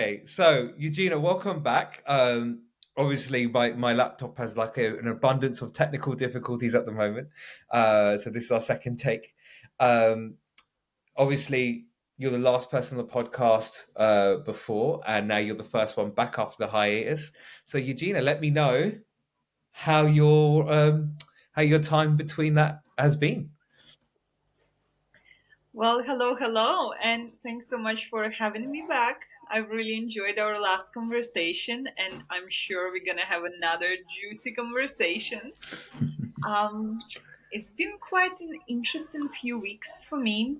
Okay, so Eugina, welcome back. Obviously, my laptop has like an abundance of technical difficulties at the moment. So this is our second take. Um, Obviously, you're the last person on the podcast before, and now you're the first one back after the hiatus. So Eugina, let me know how your time between that has been. Well, hello, and thanks so much for having me back. I really enjoyed our last conversation, and I'm sure we're gonna have another juicy conversation. Um, it's been quite an interesting few weeks for me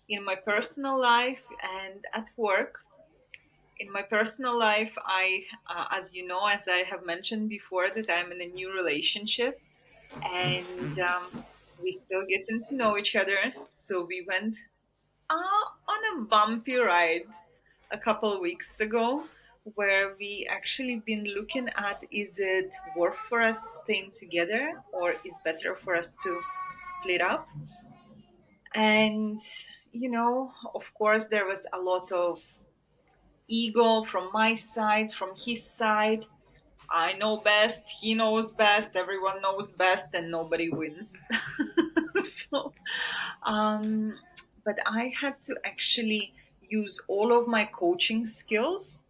in my personal life and at work. In my personal life, as you know, as I have mentioned before, that I'm in a new relationship, and we still getting to know each other. So we went on a bumpy ride a couple of weeks ago where we actually been looking at, is it worth for us staying together or is better for us to split up? And of course there was a lot of ego from my side, from his side. I know best, he knows best, everyone knows best, and nobody wins. so Um, but I had to actually use all of my coaching skills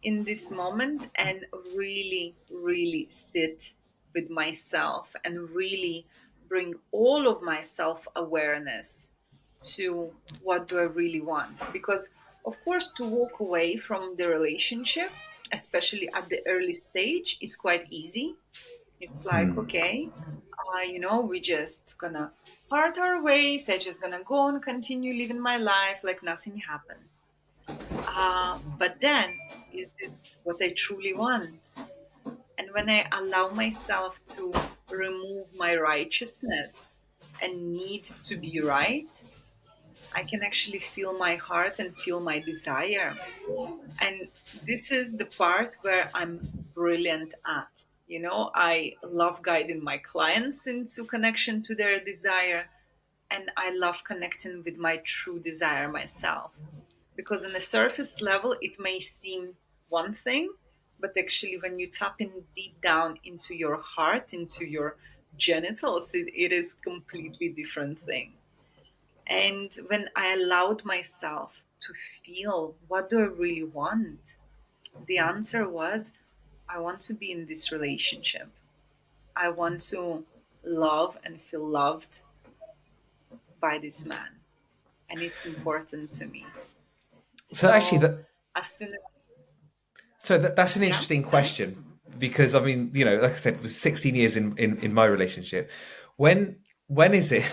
in this moment and really, really sit with myself and really bring all of my self awareness to what do I really want. Because, of course, to walk away from the relationship, especially at the early stage, is quite easy. It's like, okay, we just gonna part our ways. I just gonna go and continue living my life like nothing happened. But then, is this what I truly want? And when I allow myself to remove my righteousness and need to be right, I can actually feel my heart and feel my desire. And this is the part where I'm brilliant at. I love guiding my clients into connection to their desire, and I love connecting with my true desire myself. Because on the surface level, it may seem one thing, but actually, when you tap in deep down into your heart, into your genitals, it is completely different thing. And when I allowed myself to feel what do I really want, the answer was I want to be in this relationship. I want to love and feel loved by this man. And it's important to me. So actually, So as soon as that's an yeah, interesting sorry. question because I mean, like I said, it was 16 years in my relationship. When is it?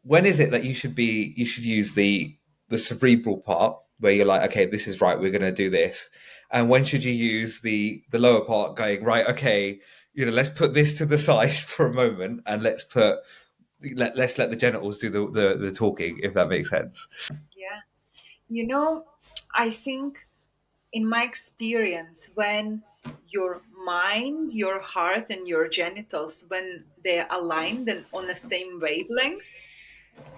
When is it that you should use the cerebral part where you're like, okay, this is right, we're going to do this, and when should you use the lower part, going right, okay, let's put this to the side for a moment and let's let the genitals do the talking, if that makes sense. Yeah. You know, I think in my experience, when your mind, your heart, and your genitals, when they're aligned and on the same wavelength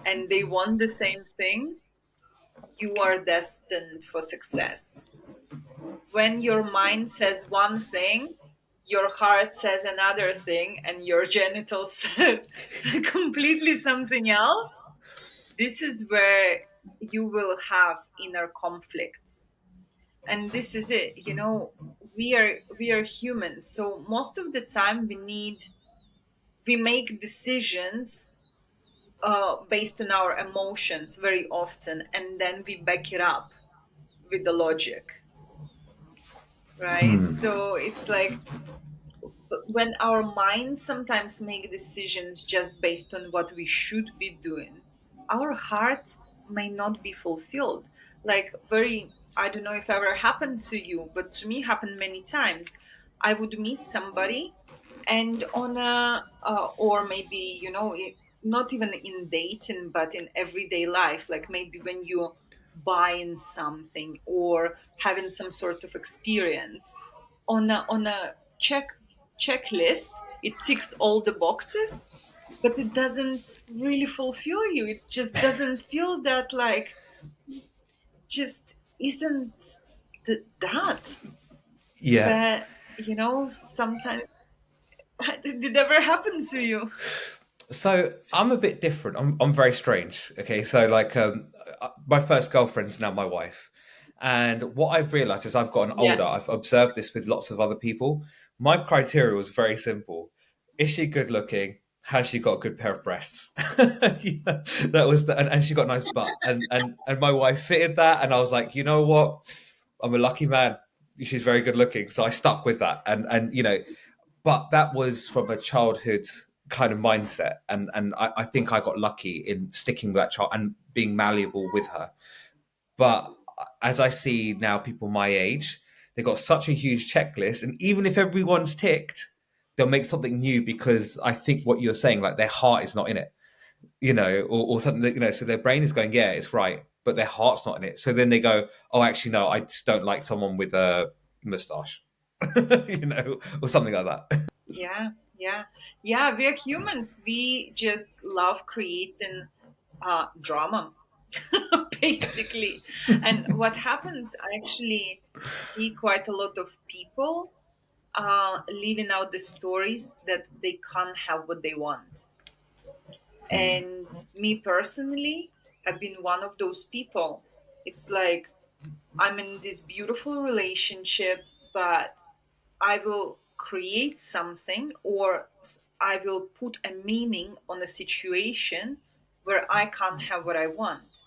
and they want the same thing, you are destined for success. When your mind says one thing, your heart says another thing, and your genitals says completely something else, this is where you will have inner conflicts. And this is it, we are humans, so most of the time we make decisions based on our emotions very often, and then we back it up with the logic, right? So it's like, but when our minds sometimes make decisions just based on what we should be doing, our heart may not be fulfilled. Like, I don't know if ever happened to you, but to me happened many times. I would meet somebody, and on a or maybe not even in dating, but in everyday life, like maybe when you're buying something or having some sort of experience on a checklist, it ticks all the boxes, but it doesn't really fulfill you. It just doesn't feel that, like, just isn't that? Yeah. But sometimes did it ever happen to you? So I'm a bit different. I'm very strange. Okay, so like my first girlfriend's now my wife, and what I've realized as I've gotten older, Yes. I've observed this with lots of other people. My criteria was very simple: is she good looking? Has she got a good pair of breasts? Yeah, that was and she got a nice butt, and my wife fitted that, and I was like, you know what? I'm a lucky man. She's very good looking, so I stuck with that, and but that was from a childhood kind of mindset, and I think I got lucky in sticking with that child and being malleable with her. But as I see now people my age, they've got such a huge checklist, and even if everyone's ticked, they'll make something new because I think what you're saying, like their heart is not in it, or something that, so their brain is going, yeah, it's right, but their heart's not in it. So then they go, oh, actually, no, I just don't like someone with a mustache, or something like that. Yeah, yeah, yeah. We're humans. We just love creating drama, basically. And what happens, I actually see quite a lot of people living out the stories that they can't have what they want. And me personally, I've been one of those people. It's like I'm in this beautiful relationship, but I will create something, or I will put a meaning on a situation where I can't have what I want.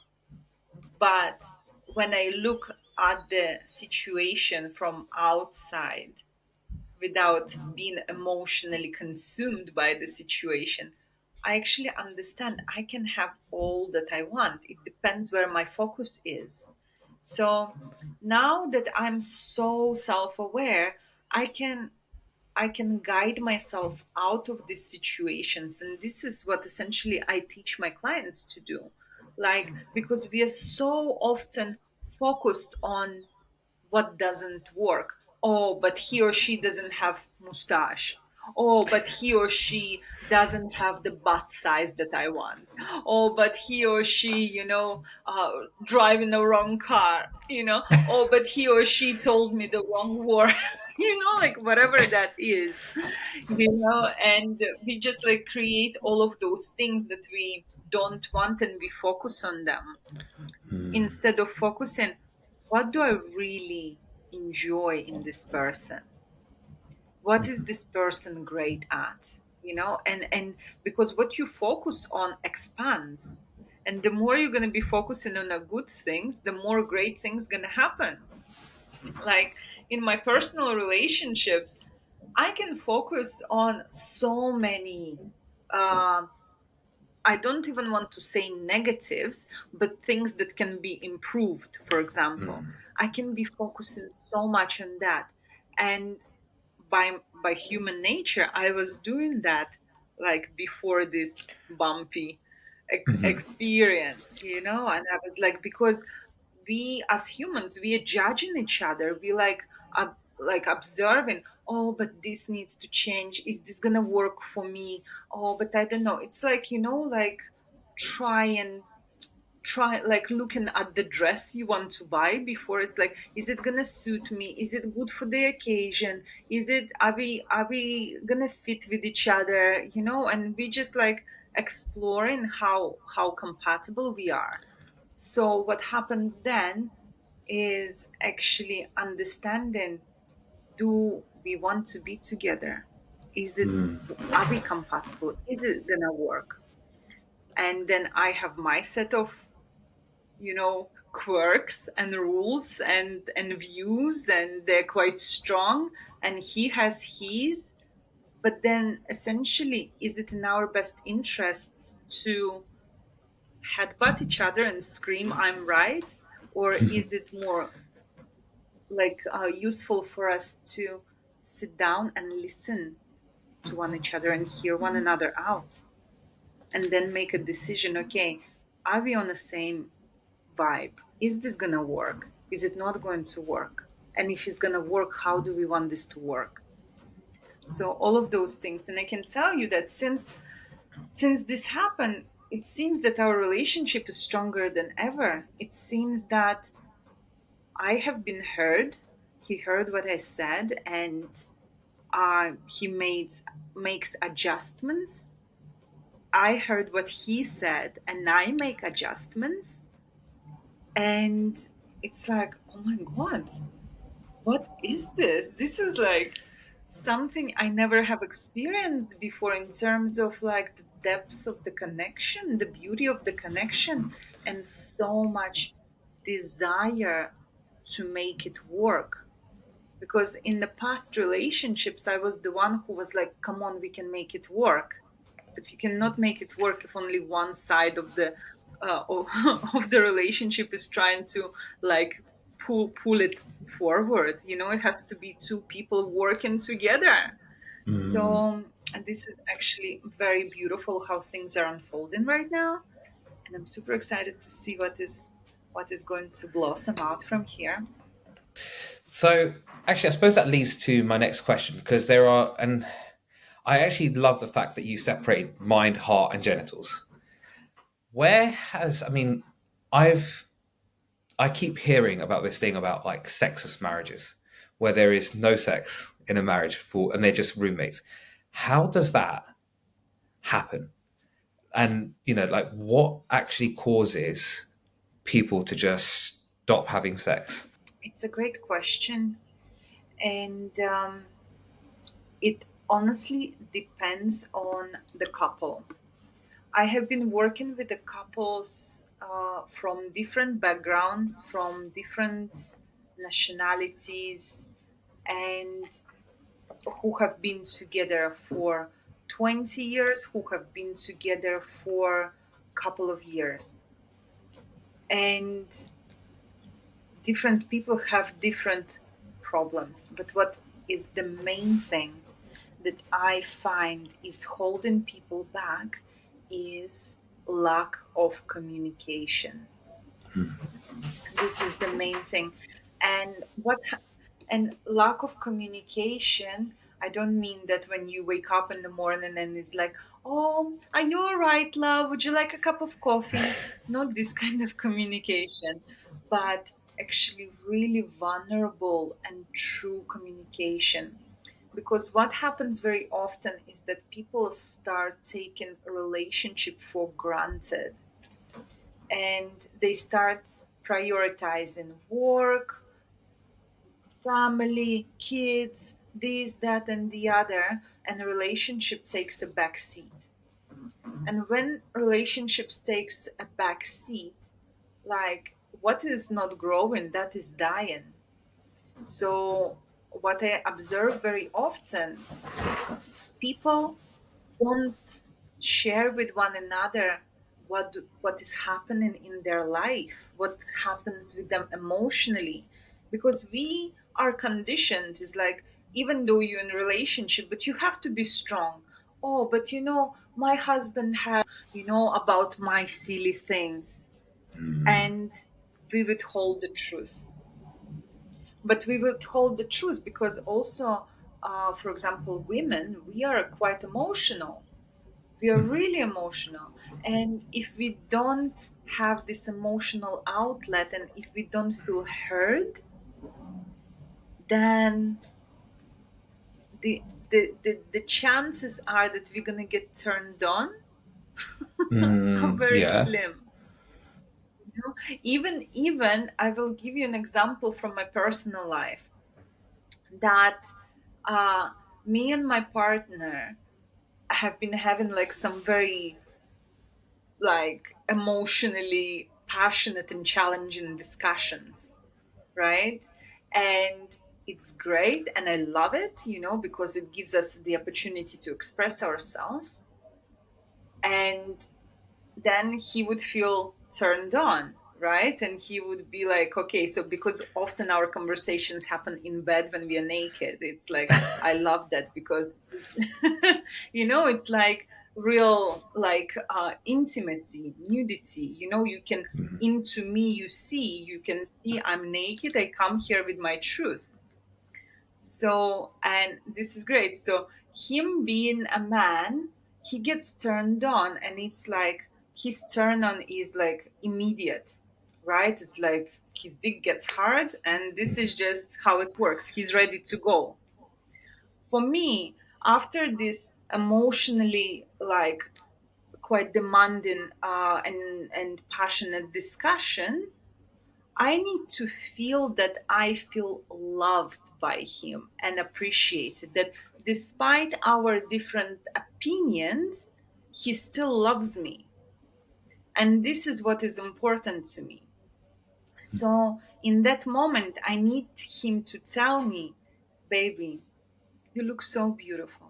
But when I look at the situation from outside without being emotionally consumed by the situation, I actually understand I can have all that I want. It depends where my focus is. So now that I'm so self aware, I can I can guide myself out of these situations. And this is what essentially I teach my clients to do. Like, because we are so often focused on what doesn't work. Oh, but he or she doesn't have mustache. Oh, but he or she doesn't have the butt size that I want. Oh, but he or she, driving the wrong car. Oh, but he or she told me the wrong word. Like whatever that is. And we just like create all of those things that we don't want, and we focus on them instead of focusing, what do I really enjoy in this person? What is this person great at? And because what you focus on expands. And the more you're going to be focusing on the good things, the more great things going to happen. Like in my personal relationships, I can focus on so many um I don't even want to say negatives, but things that can be improved, for example. I can be focusing so much on that. And by human nature, I was doing that like before this bumpy experience, and I was because we as humans, we are judging each other. We like observing, oh, but this needs to change. Is this gonna work for me? Oh, but I don't know. It's like, like try and try like looking at the dress you want to buy before. It's like, is it gonna suit me? Is it good for the occasion? Is it are we gonna fit with each other? And we just like exploring how compatible we are. So what happens then is actually understanding, do we want to be together? Is it Are we compatible? Is it gonna work? And then I have my set of, quirks and rules and views, and they're quite strong, and he has his. But then essentially, is it in our best interests to headbutt each other and scream I'm right, or is it more like useful for us to sit down and listen to one each other and hear one another out, and then make a decision? Okay, are we on the same vibe? Is this gonna work? Is it not going to work? And if it's gonna work, how do we want this to work? So all of those things. And I can tell you that since this happened, it seems that our relationship is stronger than ever. It seems that I have been heard. He heard what I said, and he makes adjustments. I heard what he said, and I make adjustments. And it's like, oh my God, what is this? This is like something I never have experienced before in terms of like the depths of the connection, the beauty of the connection, and so much desire to make it work. Because in the past relationships, I was the one who was like, come on, we can make it work. But you cannot make it work if only one side of the of, of the relationship is trying to like pull it forward. You know, it has to be two people working together. So and this is actually very beautiful how things are unfolding right now, and I'm super excited to see what is going to blossom out from here. So, actually, I suppose that leads to my next question because there are, and I actually love the fact that you separate mind, heart, and genitals. Where has, I mean, I've, I keep hearing about this thing about like sexless marriages where there is no sex in a marriage for, and they're just roommates. How does that happen? And, like what actually causes people to just stop having sex? It's a great question, and it honestly depends on the couple. I have been working with the couples from different backgrounds, from different nationalities, and who have been together for 20 years, who have been together for a couple of years. And different people have different problems. But what is the main thing that I find is holding people back is lack of communication. This is the main thing. And and lack of communication, I don't mean that when you wake up in the morning and it's like, oh, are you all right, love? Would you like a cup of coffee? Not this kind of communication, but actually really vulnerable and true communication. Because what happens very often is that people start taking a relationship for granted, and they start prioritizing work, family, kids, this, that, and the other, and a relationship takes a back seat. And when relationships takes a back seat, like what is not growing, that is dying. So what I observe very often, people don't share with one another what is happening in their life, what happens with them emotionally, because we are conditioned is like, even though you're in a relationship, but you have to be strong. Oh, but my husband has about my silly things, and we withhold the truth. But we withhold the truth because also, for example, women, we are quite emotional. We are really emotional. And if we don't have this emotional outlet, and if we don't feel heard, then the chances are that we're going to get turned on are very Yeah. slim. Even I will give you an example from my personal life, that uh, me and my partner have been having like some very like emotionally passionate and challenging discussions, right? And it's great and I love it, because it gives us the opportunity to express ourselves. And then he would feel turned on, right? And he would be like, okay, so because often our conversations happen in bed when we are naked, it's like, I love that because, it's like real, like intimacy, nudity, you can, into me, you can see I'm naked, I come here with my truth. So, and this is great. So, him being a man, he gets turned on, and it's like his turn on is like immediate, right? It's like his dick gets hard, and this is just how it works. He's ready to go. For me, after this emotionally like quite demanding and passionate discussion, I need to feel that I feel loved by him and appreciated. That despite our different opinions, he still loves me. And this is what is important to me. So in that moment, I need him to tell me, baby, you look so beautiful.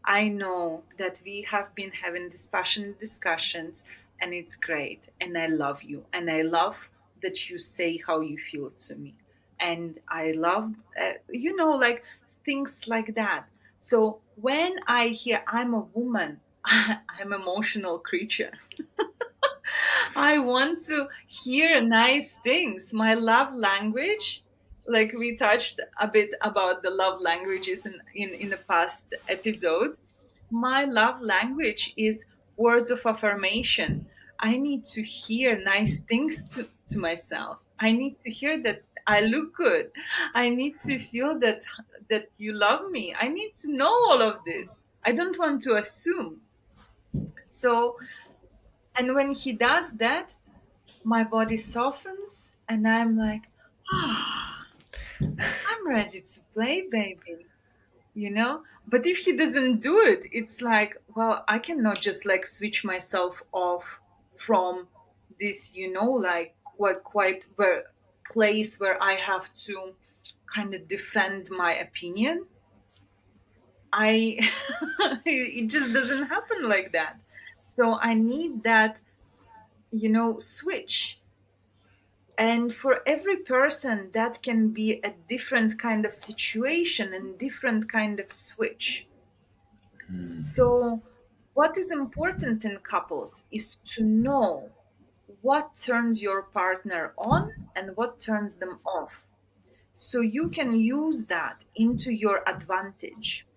I know that we have been having these passionate discussions, and it's great. And I love you. And I love that you say how you feel to me. And I love, like things like that. So when I hear I'm a woman, I'm an emotional creature. I want to hear nice things. My love language, like we touched a bit about the love languages in the past episode. My love language is words of affirmation. I need to hear nice things to myself. I need to hear that I look good. I need to feel that you love me. I need to know all of this. I don't want to assume. So, and when he does that, my body softens and I'm like, ah, I'm ready to play, baby, But if he doesn't do it, it's like, well, I cannot just like switch myself off from this, like quite where place where I have to kind of defend my opinion. I it just doesn't happen like that. So I need that, switch. And for every person, that can be a different kind of situation and different kind of switch. So, what is important in couples is to know what turns your partner on and what turns them off. So, you can use that into your advantage,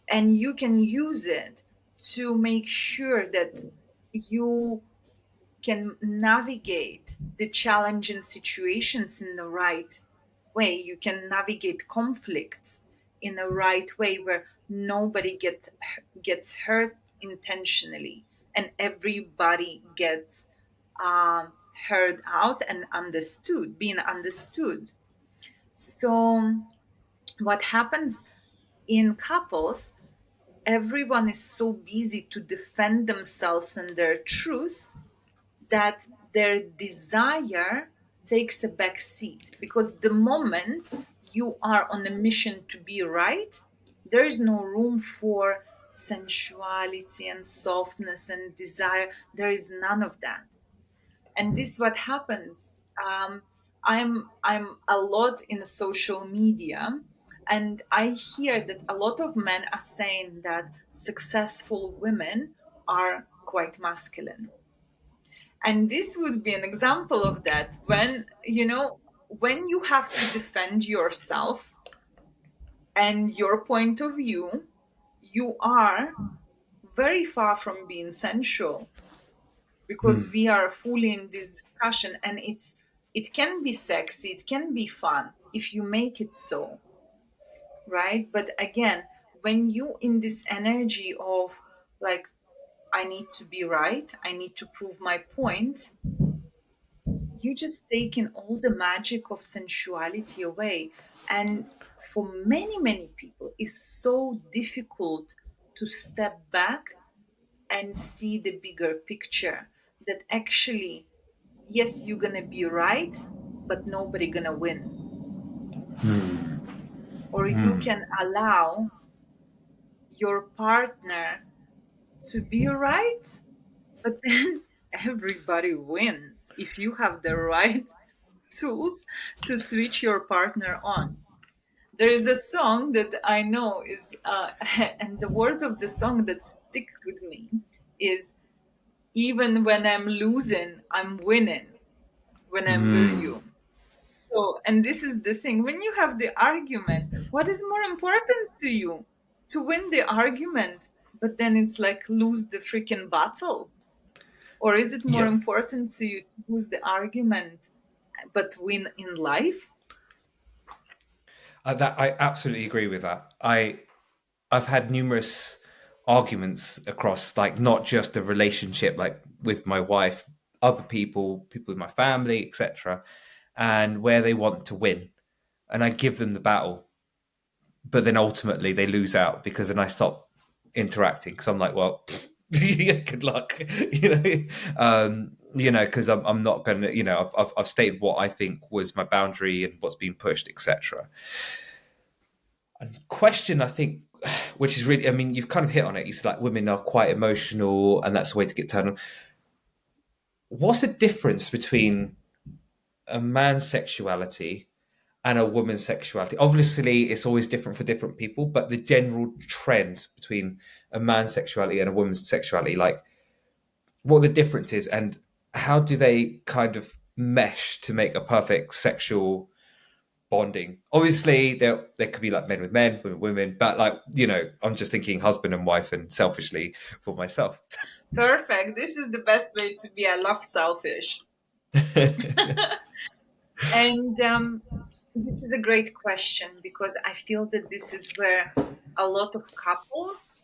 and you can use it to make sure that you can navigate the challenging situations in the right way. You can navigate conflicts in the right way where nobody gets hurt intentionally, and everybody gets heard out and understood, being understood. So, what happens in couples? Everyone is so busy to defend themselves and their truth that their desire takes a back seat, because the moment you are on a mission to be right, there is no room for sensuality and softness and desire. There is none of that. And this is what happens. I'm a lot in social media, and I hear that a lot of men are saying that successful women are quite masculine. And this would be an example of that, when you have to defend yourself and your point of view, you are very far from being sensual, because we are fully in this discussion, and it can be sexy, it can be fun if you make it so, right? But again, when you in this energy of like, I need to be right, I need to prove my point, you just taking all the magic of sensuality away. And for many many people, it's so difficult to step back and see the bigger picture, that actually, yes, you're gonna be right, but nobody gonna win. Or you can allow your partner to be right, but then everybody wins if you have the right tools to switch your partner on. There is a song that I know is, and the words of the song that stick with me is, even when I'm losing, I'm winning when I'm with you. So, and this is the thing, when you have the argument, what is more important to you? To win the argument, but then it's like lose the freaking battle? Or is it more Yeah. important to you to lose the argument but win in life. That I absolutely agree with that. I've had numerous arguments across, like, not just a relationship, like with my wife, other people, people in my family, etc., and where they want to win, and I give them the battle, but then ultimately they lose out because then I stop interacting because I'm like, well, good luck, because I'm not going to, I've stated what I think was my boundary and what's been pushed, etc. Question, I think, which is really, I mean, you've kind of hit on it. You said like women are quite emotional, and that's the way to get turned on. What's the difference between a man's sexuality and a woman's sexuality? Obviously, it's always different for different people, but the general trend between a man's sexuality and a woman's sexuality, like what the difference is, and how do they kind of mesh to make a perfect sexual bonding? Obviously, there could be like men with men, women with women, but like, I'm just thinking husband and wife, and selfishly for myself. Perfect. This is the best way to be. I love selfish. And this is a great question because I feel that this is where a lot of couples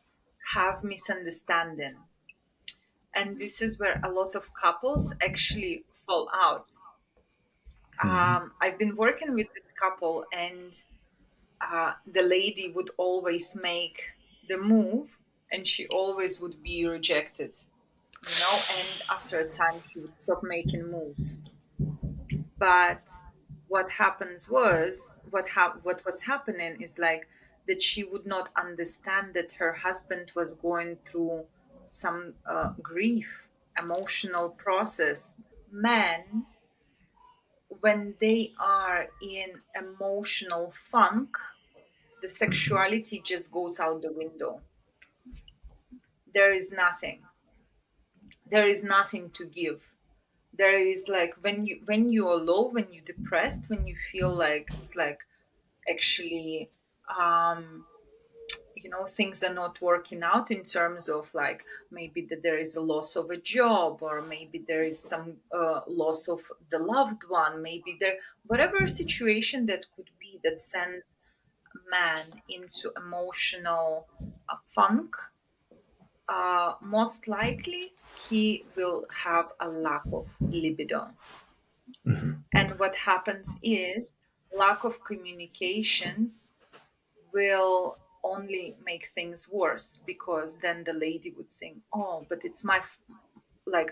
have misunderstanding. And this is where a lot of couples actually fall out. I've been working with this couple, and the lady would always make the move, and she always would be rejected, and after a time, she would stop making moves. But what was happening is like that she would not understand that her husband was going through some grief, emotional process. Men, when they are in emotional funk, the sexuality just goes out the window. There is nothing. There is nothing to give. There is like when you're low, when you're depressed, when you feel like it's like actually um things are not working out in terms of like maybe that there is a loss of a job, or maybe there is some loss of the loved one, maybe there, whatever situation that could be that sends man into emotional funk, most likely he will have a lack of libido. And what happens is lack of communication will only make things worse, because then the lady would think, oh, but it's like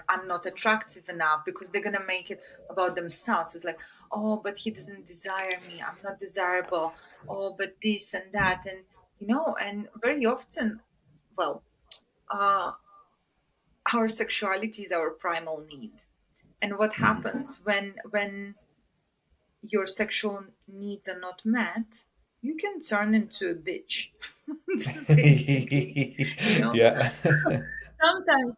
I'm not attractive enough, because they're gonna make it about themselves. It's like, oh, but he doesn't desire me, I'm not desirable. Oh, but this and that, and and very often, well, uh, our sexuality is our primal need. And what happens when your sexual needs are not met? You can turn into a bitch, basically. You know, Yeah. sometimes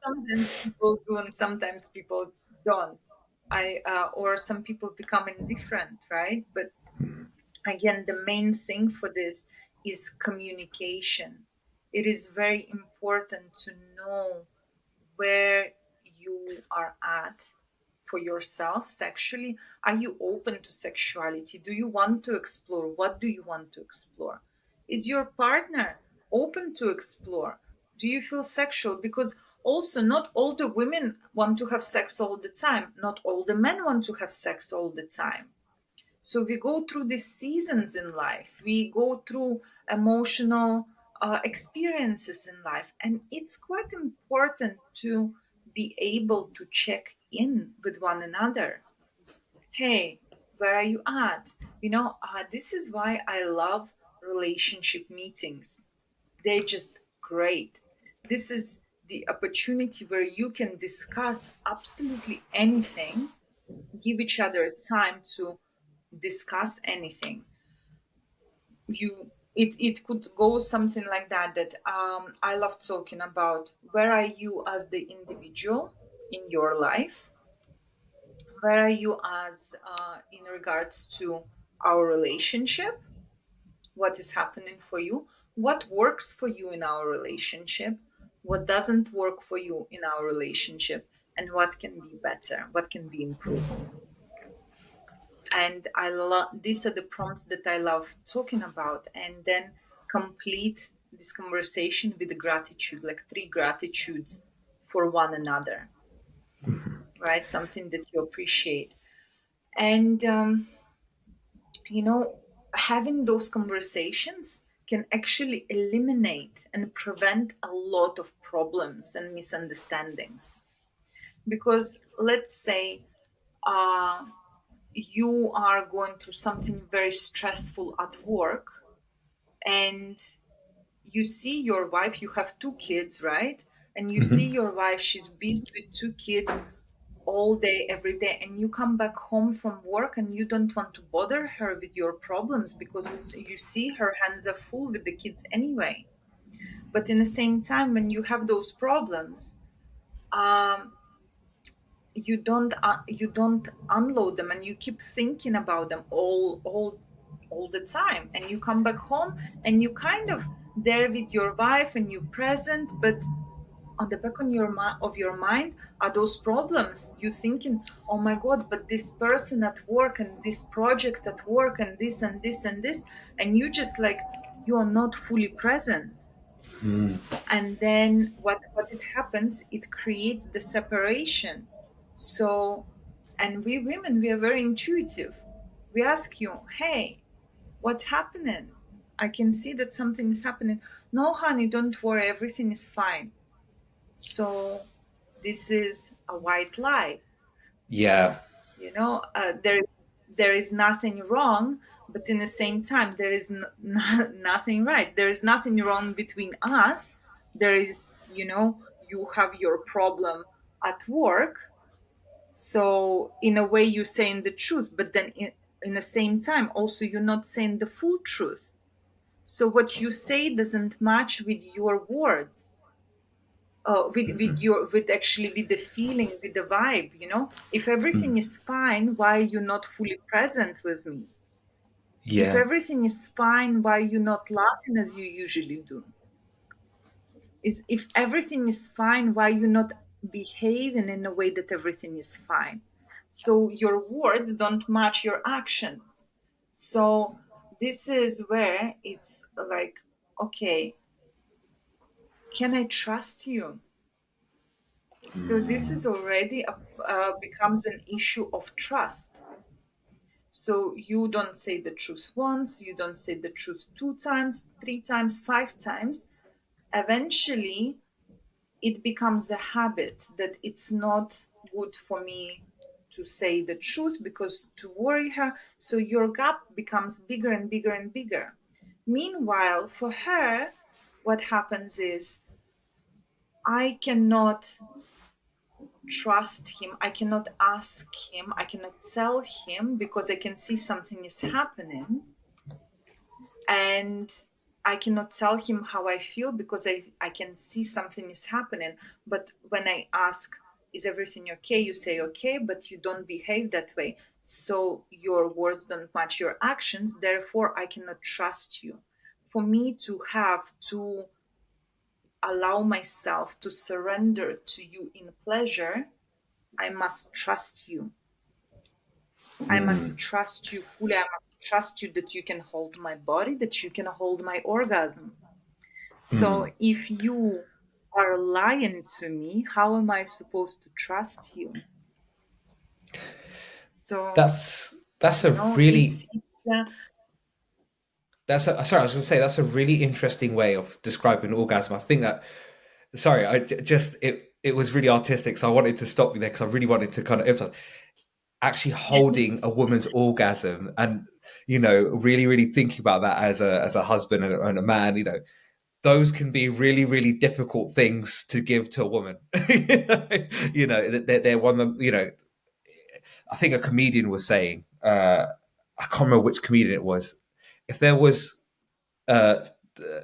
people do, and sometimes people don't. Or some people become indifferent, right? But again, the main thing for this is communication. It is very important to know where you are at for yourself sexually. Are you open to sexuality? Do you want to explore? What do you want to explore? Is your partner open to explore? Do you feel sexual? Because also, not all the women want to have sex all the time, not all the men want to have sex all the time. So we go through these seasons in life. We go through emotional experiences in life. And it's quite important to be able to check in with one another. Hey, where are you at? This is why I love relationship meetings. They're just great. This is the opportunity where you can discuss absolutely anything, give each other time to discuss anything. It could go something like that I love talking about where are you as the individual in your life, where are you as in regards to our relationship, what is happening for you, what works for you in our relationship, what doesn't work for you in our relationship, and what can be better, what can be improved. And I love these are the prompts that I love talking about. And then complete this conversation with the gratitude, like three gratitudes for one another, right? Something that you appreciate. And you know, having those conversations can actually eliminate and prevent a lot of problems and misunderstandings. Because let's say uh, you are going through something very stressful at work, and you see your wife, you have two kids, right? And you see your wife, she's busy with two kids all day, every day, and you come back home from work and you don't want to bother her with your problems because you see her hands are full with the kids anyway. But in the same time, when you have those problems, um, you don't unload them, and you keep thinking about them all the time, and you come back home and you kind of there with your wife and you present, but on the back on of your mind are those problems. You thinking, oh my god, but this person at work and this project at work and this and this and this, and you just like you are not fully present. And then what it happens, it creates the separation. So, and we women, we are very intuitive. We ask you, hey, what's happening? I can see that something is happening. No, honey, don't worry, everything is fine. So this is a white lie. Yeah. There is nothing wrong, but in the same time, there is nothing right. There is nothing wrong between us. There is, you have your problem at work. So in a way, you're saying the truth, but then in the same time, also you're not saying the full truth. So what you say doesn't match with your words, with the feeling, with the vibe. If everything is fine, why are you not fully present with me? If Yeah. everything is fine, why are you not laughing as you usually do? Is If everything is fine, why are you not behaving in a way that everything is fine? So your words don't match your actions. So this is where it's like, okay, can I trust you? So this is already becomes an issue of trust. So you don't say the truth once, you don't say the truth two times, three times, five times. Eventually, it becomes a habit that it's not good for me to say the truth because to worry her. So your gap becomes bigger and bigger and bigger. Meanwhile, for her, what happens is I cannot trust him. I cannot ask him. I cannot tell him because I can see something is happening. And I cannot tell him how I feel because I can see something is happening. But when I ask, is everything okay? You say okay, but you don't behave that way. So your words don't match your actions. Therefore, I cannot trust you. For me to have to allow myself to surrender to you in pleasure, I must trust you. I must trust you fully. I must trust you that you can hold my body, that you can hold my orgasm. So if you are lying to me, how am I supposed to trust you? So, That's a it's, really it's sorry, I was going to say that's a really interesting way of describing orgasm. I think that sorry, just it was really artistic, so I wanted to stop you there because I really wanted to kind of emphasize actually holding a woman's orgasm and really really thinking about that as a husband and a man. Those can be really really difficult things to give to a woman. They're one of them. I think a comedian was saying, I can't remember which comedian it was. If there was uh,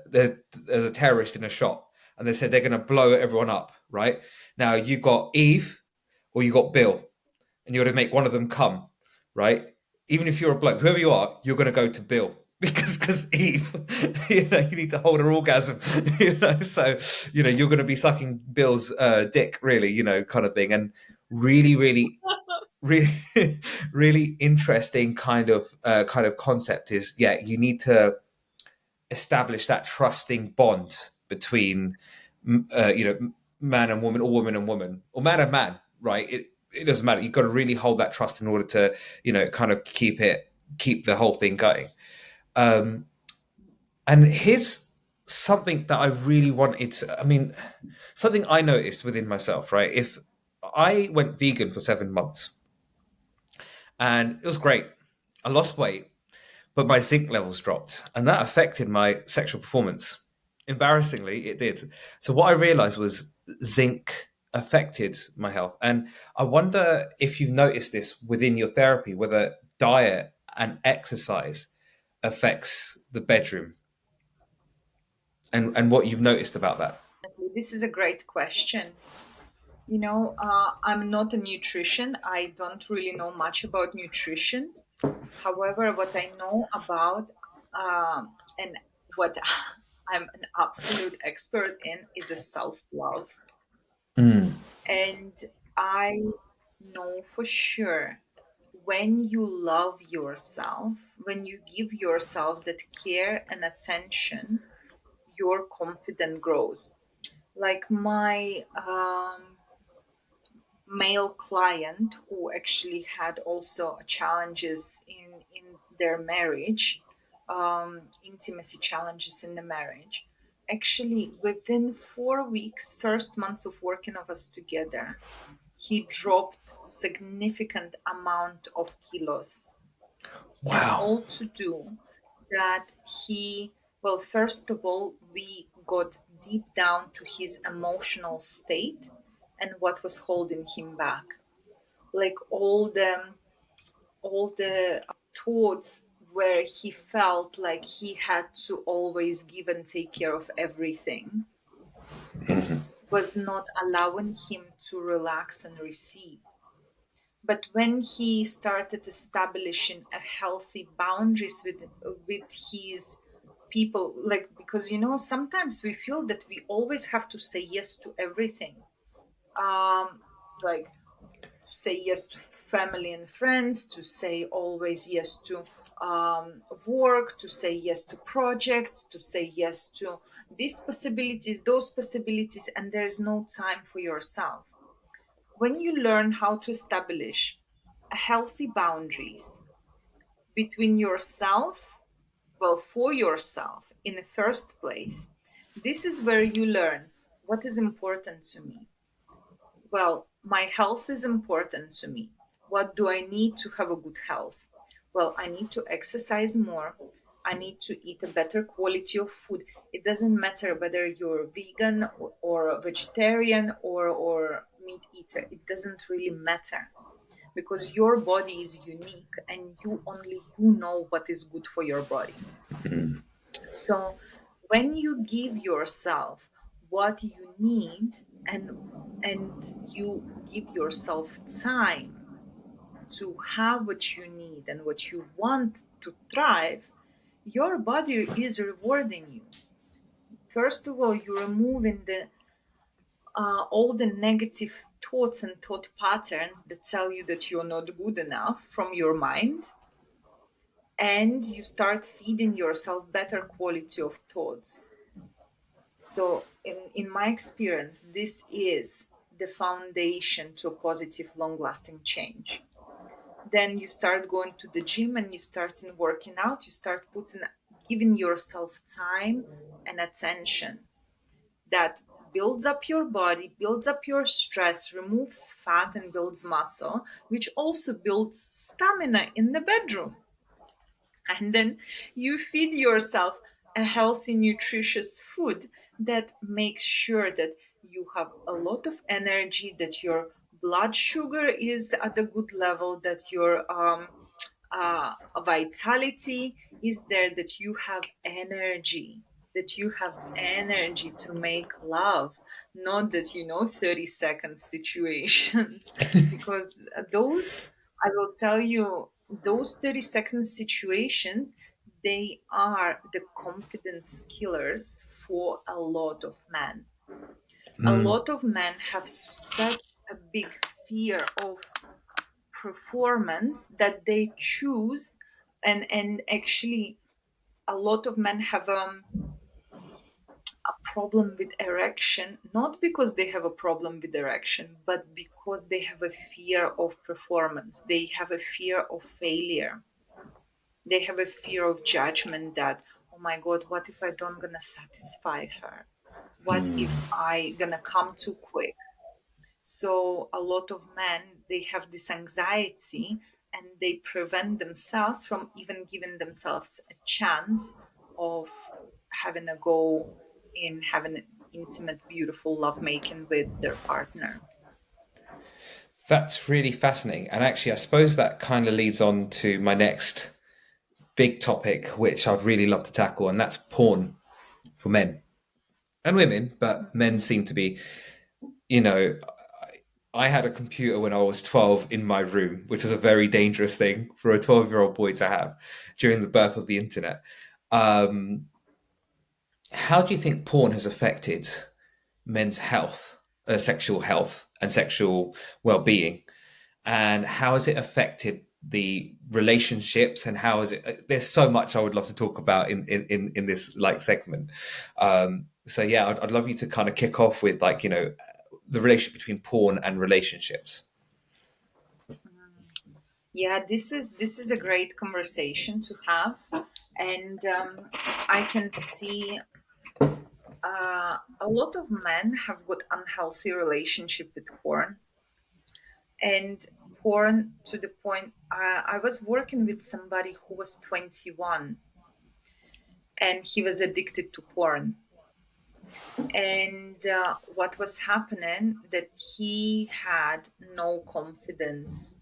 there's a terrorist in a shop, and they said they're going to blow everyone up. Right now, you got Eve or you got Bill, and you're going to make one of them come. Right, even if you're a bloke, whoever you are, you're going to go to Bill. Because Eve, you need to hold her orgasm, so you're going to be sucking Bill's dick, really, kind of thing, and really, really really really interesting kind of concept is, yeah, you need to establish that trusting bond between man and woman, or woman and woman, or man and man, right? It doesn't matter. You've got to really hold that trust in order to, kind of keep the whole thing going. um and here's something that I really wanted to, I mean, something I noticed within myself, right? If I went vegan for 7 months, and it was great, I lost weight, but my zinc levels dropped, and that affected my sexual performance. Embarrassingly, it did. So what I realized was zinc affected my health, and I wonder if you've noticed this within your therapy, whether diet and exercise affects the bedroom, and what you've noticed about that. This is a great question. I'm not a nutrition. I don't really know much about nutrition. However, what I know about, and what I'm an absolute expert in, is a self love. Mm. And I know for sure, when you love yourself, when you give yourself that care and attention, your confidence grows. Like my male client who actually had also challenges in their marriage, intimacy challenges in the marriage. Actually, within 4 weeks, first month of working of us together, he dropped significant amount of kilos, and Wow. all to do that he, well, first of all, we got deep down to his emotional state and what was holding him back, like all the thoughts where he felt like he had to always give and take care of everything was not allowing him to relax and receive. But when he started establishing a healthy boundaries with his people, like, because sometimes we feel that we always have to say yes to everything, like to say yes to family and friends, to say always yes to work, to say yes to projects, to say yes to these possibilities, those possibilities, and there is no time for yourself. When you learn how to establish a healthy boundaries between yourself, well, for yourself in the first place, this is where you learn what is important to me. Well, my health is important to me. What do I need to have a good health? Well, I need to exercise more. I need to eat a better quality of food. It doesn't matter whether you're vegan or a vegetarian or meat eater. It doesn't really matter, because your body is unique and you know what is good for your body. So when you give yourself what you need, and you give yourself time to have what you need and what you want to thrive, your body is rewarding you. First of all, you're removing the all the negative thoughts and thought patterns that tell you that you're not good enough from your mind, and you start feeding yourself better quality of thoughts. So, in my experience, this is the foundation to a positive, long lasting change. Then you start going to the gym and you start in working out, you start giving yourself time and attention that builds up your body, builds up your stress, removes fat, and builds muscle, which also builds stamina in the bedroom. And then you feed yourself a healthy, nutritious food that makes sure that you have a lot of energy, that your blood sugar is at a good level, that your vitality is there, that you have energy, to make love, not that 30 second situations. Because those, I will tell you, those 30 second situations, they are the confidence killers for a lot of men. A Mm. lot of men have such a big fear of performance that they choose. And actually a lot of men have a problem with erection, not because they have a problem with erection, but because they have a fear of performance. They have a fear of failure. They have a fear of judgment that, oh my God, what if I don't gonna satisfy her? What if I gonna come too quick? So a lot of men, they have this anxiety and they prevent themselves from even giving themselves a chance of having a go in having an intimate, beautiful lovemaking with their partner. That's really fascinating. And actually, I suppose that kind of leads on to my next big topic, which I'd really love to tackle, and that's porn for men and women, but men seem to be, you know, I had a computer when I was 12 in my room, which was a very dangerous thing for a 12-year-old boy to have during the birth of the internet. Um, how do you think porn has affected men's health, sexual health, and sexual well-being? And how has it affected the relationships? And how is it? There's so much I would love to talk about in this like segment. So yeah, I'd love you to kind of kick off with like the relationship between porn and relationships. Yeah, this is a great conversation to have, and I can see a lot of men have got unhealthy relationship with porn, and porn to the point. I was working with somebody who was 21, and he was addicted to porn. And what was happening that he had no confidence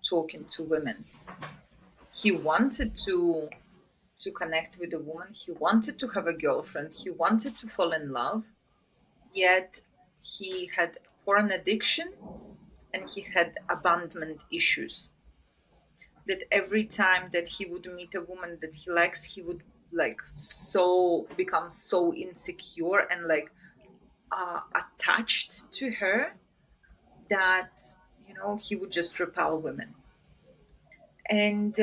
talking to women. He wanted to connect with a woman. He wanted to have a girlfriend. He wanted to fall in love. Yet he had porn addiction and he had abandonment issues. That every time that he would meet a woman that he likes, he would like so become so insecure and like attached to her that he would just repel women. And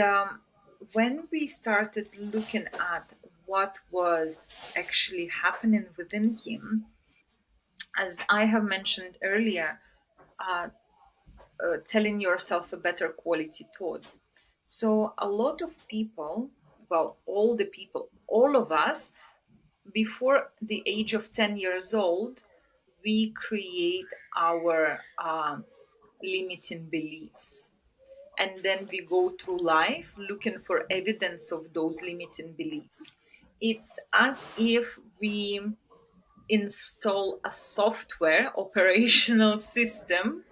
when we started looking at what was actually happening within him, as I have mentioned earlier, telling yourself a better quality thoughts. So a lot of people, well, all the people, all of us, before the age of 10 years old, we create our limiting beliefs. And then we go through life looking for evidence of those limiting beliefs. It's as if we install a software operational system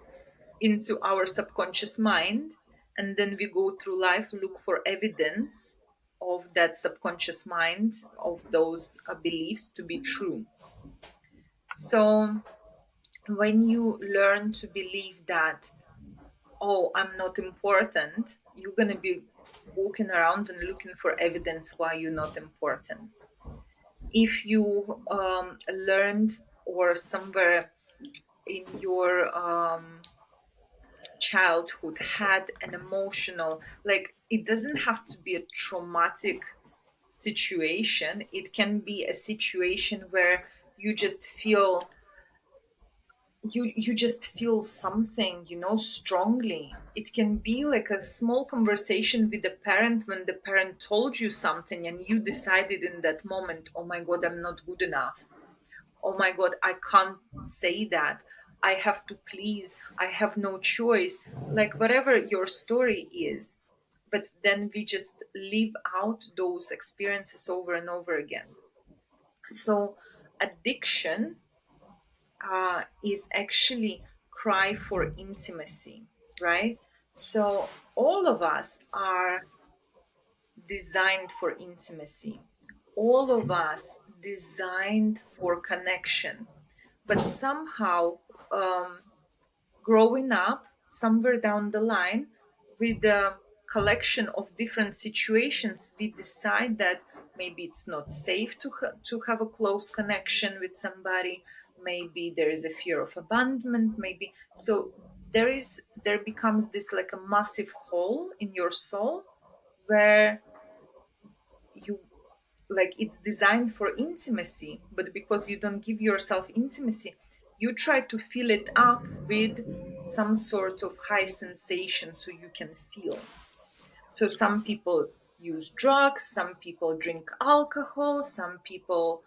into our subconscious mind, and then we go through life look for evidence of that subconscious mind of those beliefs to be true. So when you learn to believe that, oh, I'm not important, you're going to be walking around and looking for evidence why you're not important. If you learned or somewhere in your childhood had an emotional, like, it doesn't have to be a traumatic situation, it can be a situation where you just feel, you just feel something, strongly. It can be like a small conversation with a parent when the parent told you something and you decided in that moment, oh my God, I'm not good enough. Oh my God, I can't say that. I have to please. I have no choice. Like whatever your story is. But then we just live out those experiences over and over again. So addiction is actually cry for intimacy, right? So all of us are designed for intimacy. All of us designed for connection. But somehow, growing up, somewhere down the line, with a collection of different situations, we decide that maybe it's not safe to have a close connection with somebody. Maybe there is a fear of abandonment. Maybe so. there becomes this like a massive hole in your soul where you, like, it's designed for intimacy, but because you don't give yourself intimacy, you try to fill it up with some sort of high sensation so you can feel. So some people use drugs, some people drink alcohol, some people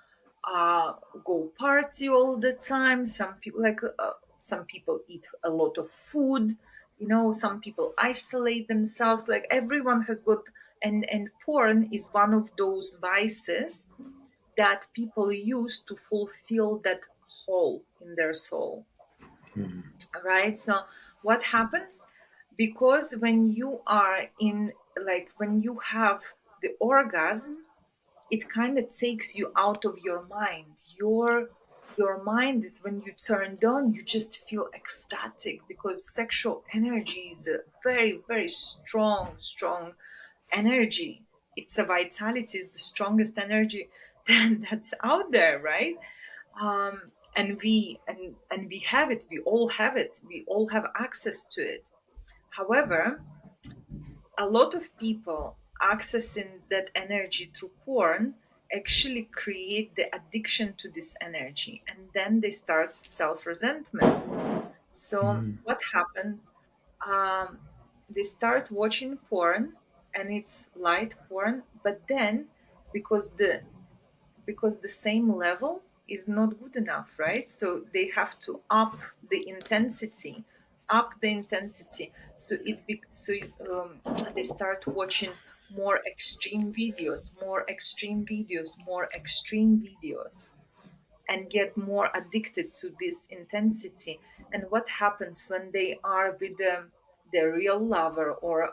go party all the time, some people eat a lot of food, some people isolate themselves. Like everyone has got, and porn is one of those vices that people use to fulfill that hole in their soul, right? So what happens, because when you are in, like, when you have the orgasm, it kind of takes you out of your mind. Your mind is, when you turned on, you just feel ecstatic, because sexual energy is a very, very strong energy. It's a vitality, it's the strongest energy that's out there, right? And we have it, we all have it, we all have access to it. However, a lot of people accessing that energy through porn actually create the addiction to this energy, and then they start self-resentment. So what happens, um, they start watching porn, and it's light porn, but then, because the same level is not good enough, right? So they have to up the intensity. So they start watching more extreme videos, more extreme videos, and get more addicted to this intensity. And what happens when they are with their real lover, or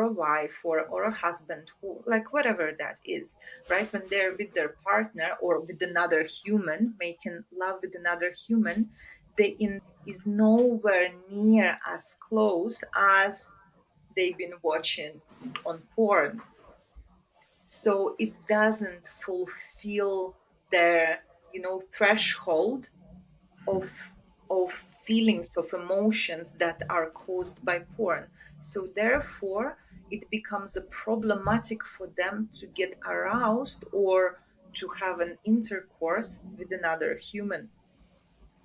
a wife, or a husband, who, like, whatever that is, right? When they're with their partner or with another human, making love with another human, they in is nowhere near as close as they've been watching on porn. So it doesn't fulfill their, threshold of feelings, of emotions that are caused by porn. So therefore it becomes a problematic for them to get aroused or to have an intercourse with another human,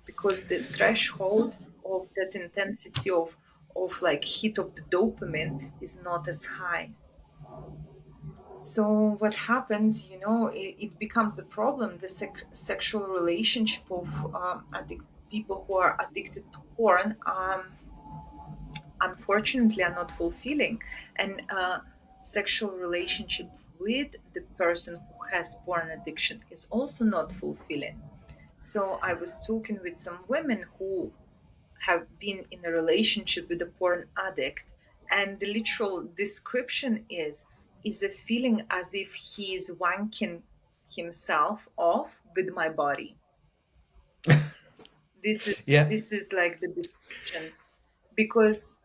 because the threshold of that intensity of like hit of the dopamine is not as high. So what happens, it becomes a problem. The sexual relationship of people who are addicted to porn, unfortunately, are not fulfilling, and sexual relationship with the person who has porn addiction is also not fulfilling. So I was talking with some women who have been in a relationship with a porn addict, and the literal description is a feeling as if he is wanking himself off with my body. this is Yeah. this is like the description, because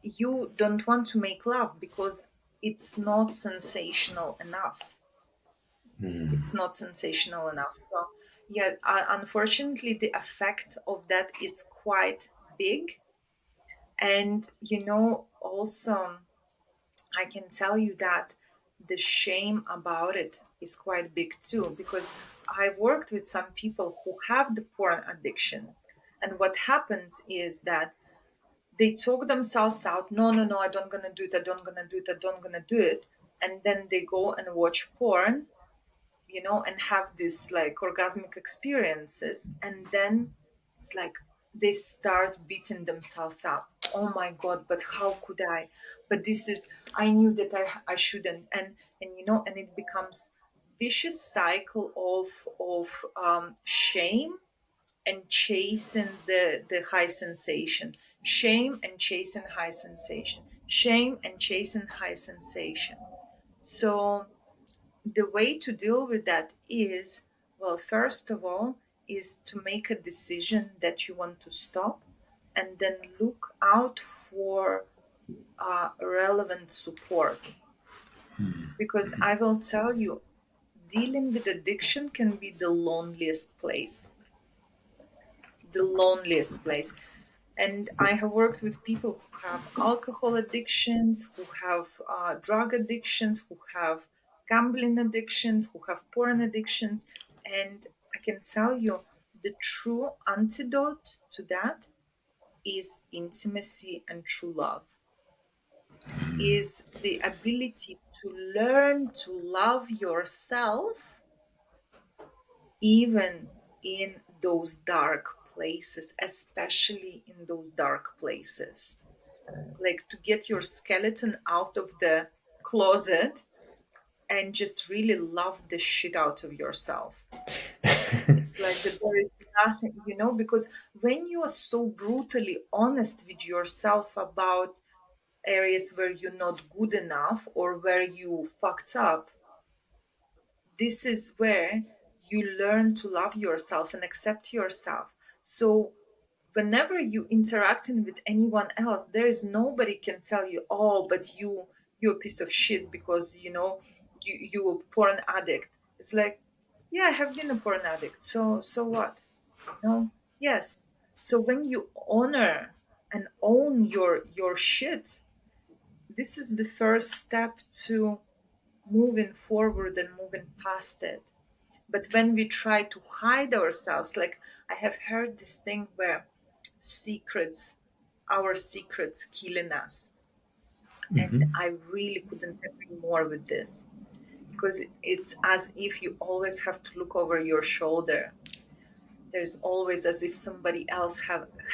you don't want to make love because it's not sensational enough. It's not sensational enough. So yeah, unfortunately the effect of that is quite big. And also, I can tell you that the shame about it is quite big too, because I worked with some people who have the porn addiction. And what happens is that they talk themselves out, no, no, no, I don't gonna do it, I don't gonna do it, I don't gonna do it. And then they go and watch porn, and have this like orgasmic experiences, and then it's like they start beating themselves up. Oh my god, but how could I? But this is, I knew that I shouldn't. And it becomes vicious cycle of shame and chasing the high sensation, shame and chasing high sensation, shame and chasing high sensation. So the way to deal with that is, well, first of all, is to make a decision that you want to stop, and then look out for relevant support. Because I will tell you, dealing with addiction can be the loneliest place. The loneliest place. And I have worked with people who have alcohol addictions, who have drug addictions, who have gambling addictions, who have porn addictions. And I can tell you the true antidote to that is intimacy and true love, is the ability to learn to love yourself even in those dark places, especially in those dark places. Like to get your skeleton out of the closet and just really love the shit out of yourself. It's like that there is nothing, because when you are so brutally honest with yourself about areas where you're not good enough or where you fucked up, this is where you learn to love yourself and accept yourself. So whenever you interacting with anyone else, there is nobody can tell you, oh, but you're a piece of shit because you a porn addict. It's like, yeah, I have been a porn addict, so what? Yes. So when you honor and own your shit, this is the first step to moving forward and moving past it. But when we try to hide ourselves, like I have heard this thing where secrets, our secrets killing us. And I really couldn't agree more with this, because it's as if you always have to look over your shoulder. There's always as if somebody else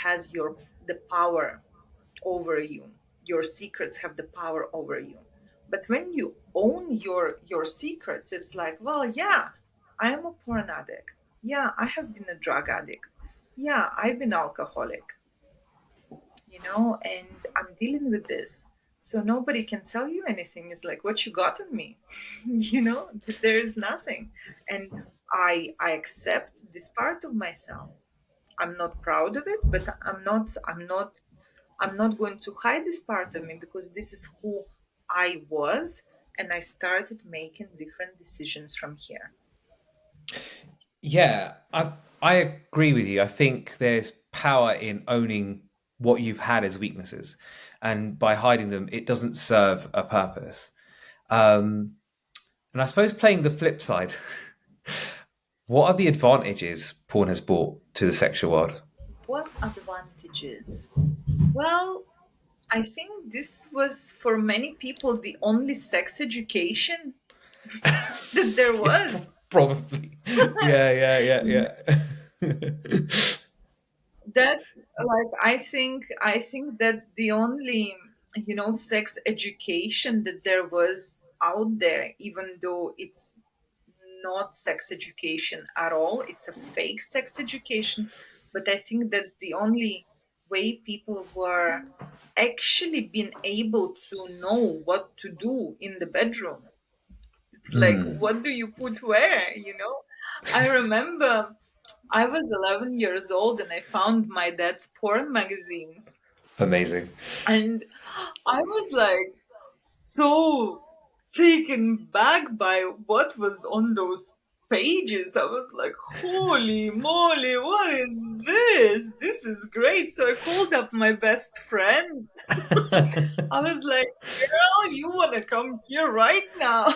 has the power over you. Your secrets have the power over you. But when you own your secrets, it's like, well, yeah, I am a porn addict. Yeah, I have been a drug addict. Yeah, I've been alcoholic, and I'm dealing with this. So nobody can tell you anything. It's like what you got on me, there is nothing. And I accept this part of myself. I'm not proud of it, but I'm not going to hide this part of me, because this is who I was, and I started making different decisions from here. Yeah, I agree with you. I think there's power in owning what you've had as weaknesses, and by hiding them, it doesn't serve a purpose. And I suppose playing the flip side, what are the advantages porn has brought to the sexual world? What advantages? Well, I think this was for many people the only sex education that there Yeah, was. probably. Yeah, yeah, yeah, yeah. That, like, I think that's the only sex education that there was out there, even though it's not sex education at all. It's a fake sex education. But I think that's the only way people were actually being able to know what to do in the bedroom. It's like, what do you put where? I remember I was 11 years old and I found my dad's porn magazines. Amazing. And I was like so taken back by what was on those pages. I was like, holy moly, what is this? This is great. So I called up my best friend. I was like, girl, you want to come here right now?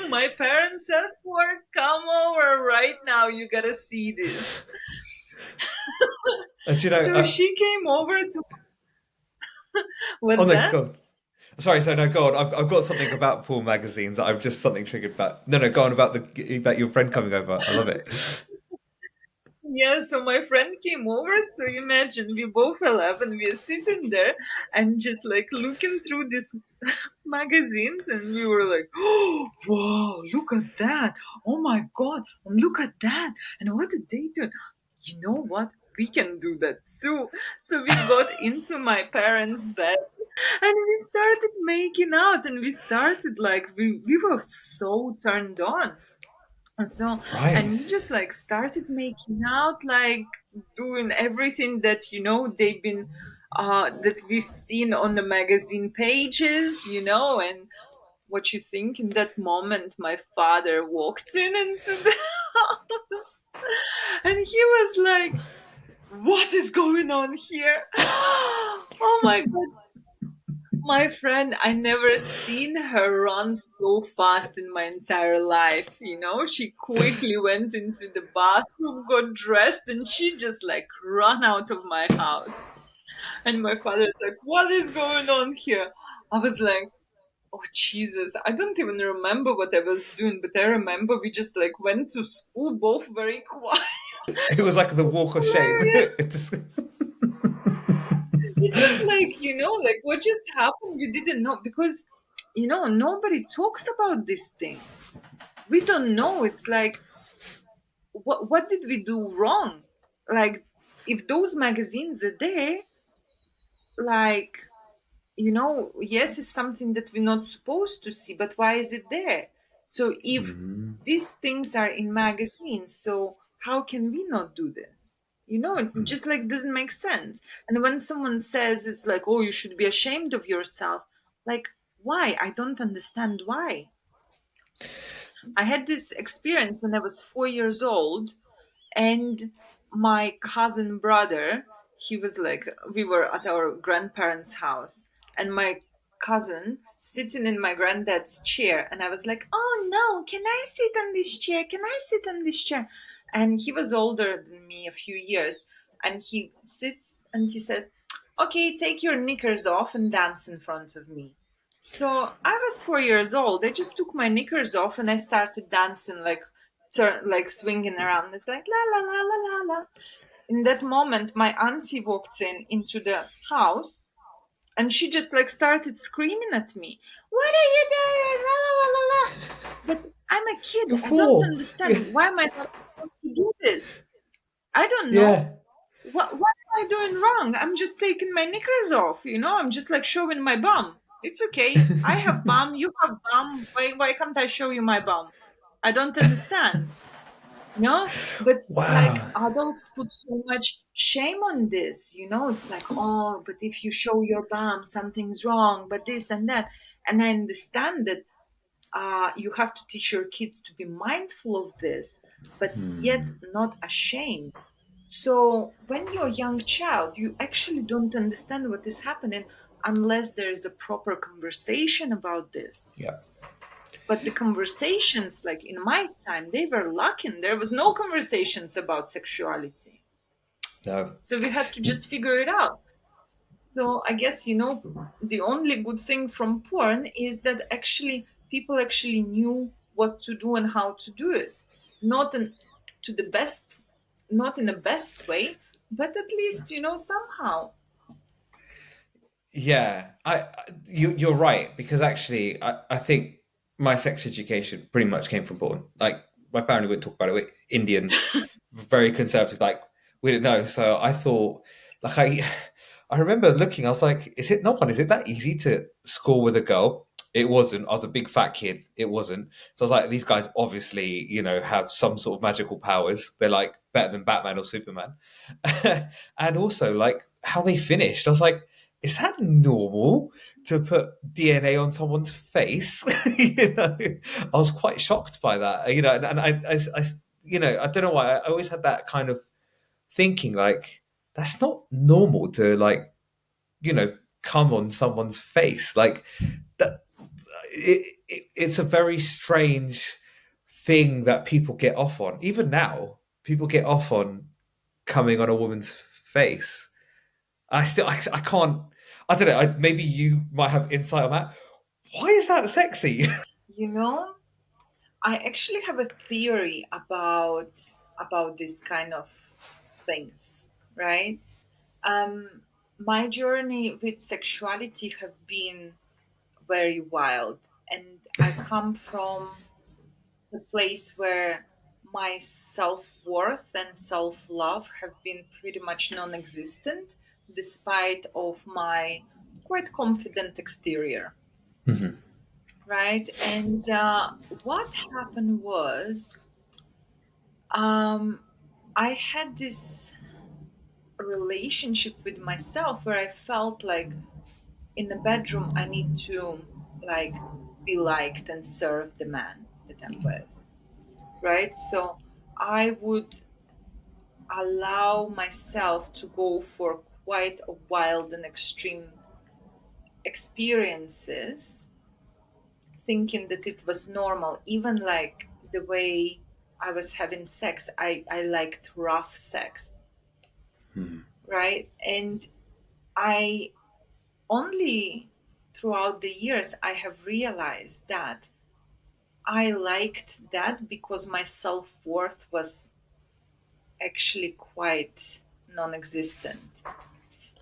My parents said, "Work, come over right now. You gotta see this." And So she came over to. oh What's no, that? God. Sorry, so no, go on. I've got something about porn magazines that I've just something triggered back. No, no, go on about your friend coming over. I love it. Yeah, so my friend came over. So imagine we both 11, we're sitting there and just like looking through these magazines, and we were like, oh, wow, look at that. Oh my God, and look at that. And what did they do? You know what? We can do that too. So we got into my parents' bed and we started making out, and we started like, we were so turned on. And so, and Right. we just like started making out, like doing everything that they've been that we've seen on the magazine pages, and what you think in that moment my father walked in into the house, and he was like, what is going on here? Oh my god, my friend, I never seen her run so fast in my entire life. She quickly went into the bathroom, got dressed, and she just like ran out of my house. And my father is like, what is going on here? I was like, oh Jesus, I don't even remember what I was doing, but I remember we just like went to school both very quiet. It was like the walk of shame. Hilarious. It's just like, like what just happened, we didn't know because, nobody talks about these things. We don't know. It's like, what did we do wrong? Like, if those magazines are there, like, yes, it's something that we're not supposed to see, but why is it there? So if these things are in magazines, so how can we not do this? It just like doesn't make sense. And when someone says it's like, oh, you should be ashamed of yourself, like, why? I don't understand why. I had this experience when I was 4 years old, and my cousin brother, he was like, we were at our grandparents' house, and my cousin sitting in my granddad's chair, and I was like, oh no, can I sit on this chair? Can I sit on this chair? And he was older than me a few years, and he sits and he says, okay, take your knickers off and dance in front of me. So I was 4 years old. I just took my knickers off and I started dancing, like like swinging around. It's like la la la la la la. In that moment, my auntie walked in into the house, and she just like started screaming at me. What are you doing? La la la la la. But I'm a kid. You're I don't four. understand. Why am I not supposed to do this? I don't know. Yeah. What am I doing wrong? I'm just taking my knickers off, I'm just like showing my bum. It's okay. I have bum, you have bum. Why can't I show you my bum? I don't understand. But like Wow. adults put so much shame on this, it's like, oh, but if you show your bum, something's wrong, but this and that. And I understand that you have to teach your kids to be mindful of this, but yet not ashamed. So when you're a young child, you actually don't understand what is happening unless there is a proper conversation about this. Yeah. But the conversations, like in my time, they were lacking. There was no conversations about sexuality. No. So we had to just figure it out. So I guess, the only good thing from porn is that actually people actually knew what to do and how to do it. Not in to the best, not in the best way, but at least, somehow. Yeah, you're right because actually I think my sex education pretty much came from porn. Like my family wouldn't talk about it. We're Indian, very conservative. Like we didn't know, so I thought like I remember looking. I was like, is it not one? Is it that easy to score with a girl? It wasn't. I was a big fat kid. It wasn't. So I was like, these guys obviously, have some sort of magical powers. They're like better than Batman or Superman. And also like how they finished. I was like, is that normal to put DNA on someone's face? I was quite shocked by that. And I don't know why. I always had that kind of thinking, like that's not normal to like, come on someone's face, like that. It's a very strange thing that people get off on. Even now, people get off on coming on a woman's face. I can't. I don't know. Maybe you might have insight on that. Why is that sexy? You know, I actually have a theory about this kind of things, right? My journey with sexuality have been very wild, and I come from a place where my self-worth and self-love have been pretty much non-existent despite of my quite confident exterior, right? And what happened was, um, I had this relationship with myself where I felt like in the bedroom I need to like be liked and serve the man that I'm with, right? So I would allow myself to go for quite a wild and extreme experiences, thinking that it was normal, even like the way I was having sex. I liked rough sex, right? And I only throughout the years I have realized that I liked that because my self worth was actually quite non existent.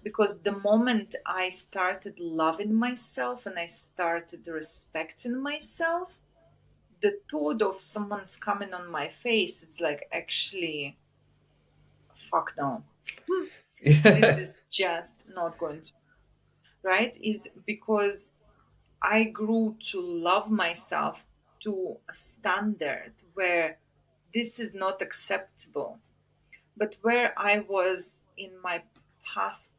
Because the moment I started loving myself and I started respecting myself, the thought of someone's coming on my face, it's like, actually, fuck no. This Yeah. is just not going to, right? Is because I grew to love myself to a standard where this is not acceptable. But where I was in my past,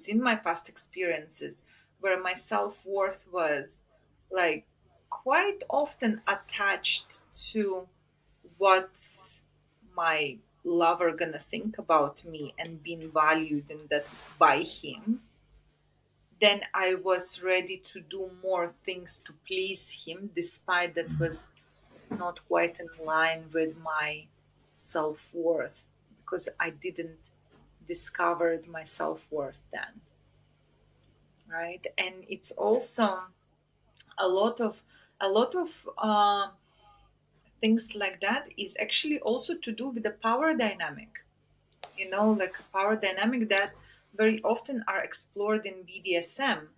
in my past experiences, where my self worth was like quite often attached to what my lover gonna think about me and being valued and that by him, then I was ready to do more things to please him, despite that was not quite in line with my self worth because I didn't discovered my self worth then, right? And it's also a lot of a lot of things like that is actually also to do with the power dynamic. Like a power dynamic that very often are explored in BDSM,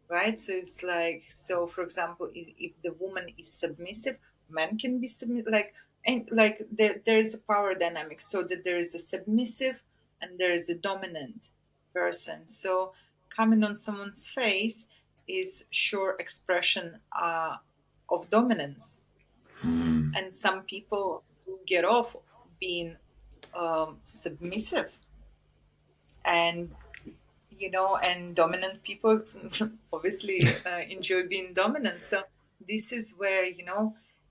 right? So it's like, so for example, if the woman is submissive, men can be submissive, like, and like there is a power dynamic, so that there is a submissive and there is a dominant person. So coming on someone's face is sure expression of dominance, and some people will get off being submissive, and and dominant people obviously enjoy being dominant. So this is where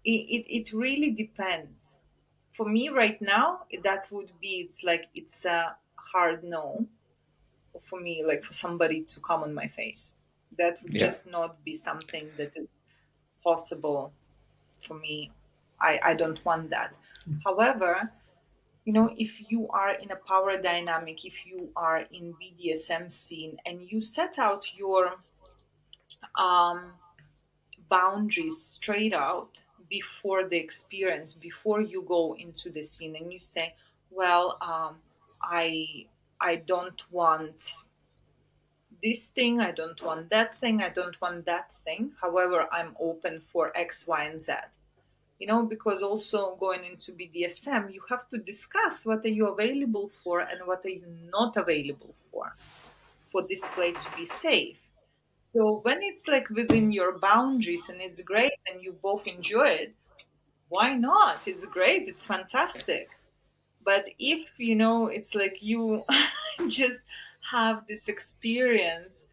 it really depends. For me right now, that would be, it's like it's a hard no for me, like for somebody to come on my face. That would Yeah. just not be something that is possible for me. I don't want that. However, if you are in a power dynamic, if you are in BDSM scene and you set out your um, boundaries straight out before the experience, before you go into the scene, and you say, well, I I don't want this thing, I don't want that thing, I don't want that thing. However, I'm open for X, Y, and Z. Because also going into BDSM, you have to discuss what are you available for and what are you not available for this play to be safe. So when it's like within your boundaries and it's great and you both enjoy it, why not? It's great, it's fantastic. But if it's like you just have this experience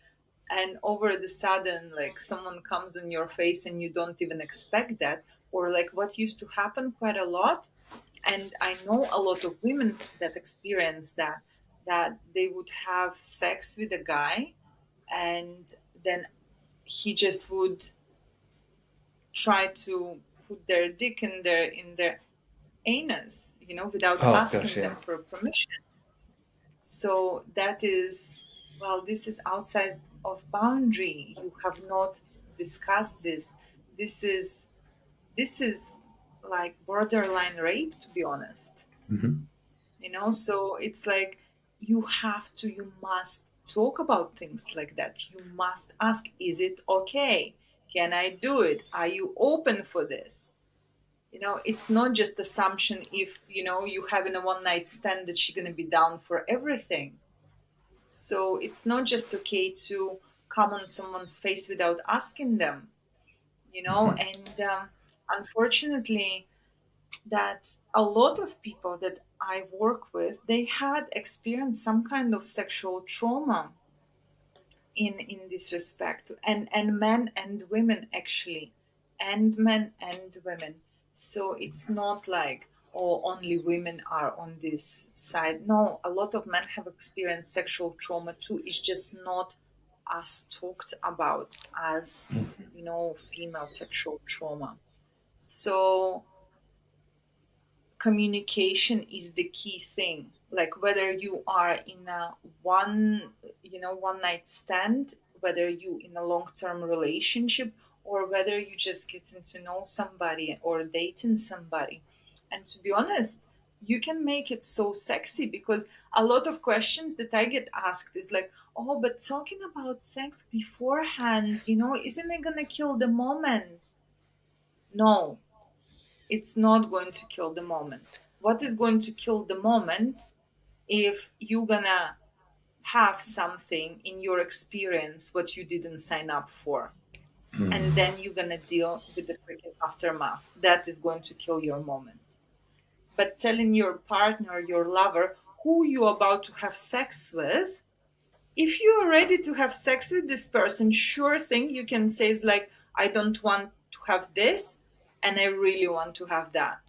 and over the sudden like someone comes in your face and you don't even expect that, or like what used to happen quite a lot, and I know a lot of women that experience that they would have sex with a guy, and then he just would try to put their dick in their anus, without Oh gosh, asking yeah. them for permission. So that is, well, this is outside of boundary. You have not discussed this. This is this is like borderline rape, to be honest. So it's like you must talk about things like that. You must ask, is it okay? Can I do it? Are you open for this? It's not just assumption if you having a one night stand that she's gonna be down for everything. So it's not just okay to come on someone's face without asking them, and unfortunately, that a lot of people that I work with, they had experienced some kind of sexual trauma in this respect, and men and women actually, and men and women. So it's not like, or only women are on this side. No, a lot of men have experienced sexual trauma too. It's just not as talked about as, female sexual trauma. So communication is the key thing, like whether you are in a one night stand, whether you in a long term relationship, or whether you just getting to know somebody or dating somebody. And to be honest, you can make it so sexy, because a lot of questions that I get asked is like, oh, but talking about sex beforehand, isn't it gonna kill the moment? No, it's not going to kill the moment. What is going to kill the moment if you're gonna have something in your experience what you didn't sign up for, and then you're gonna deal with the freaking aftermath? That is going to kill your moment. But telling your partner, your lover, who you're about to have sex with, if you are ready to have sex with this person, sure thing you can say is like, I don't want to have this, and I really want to have that.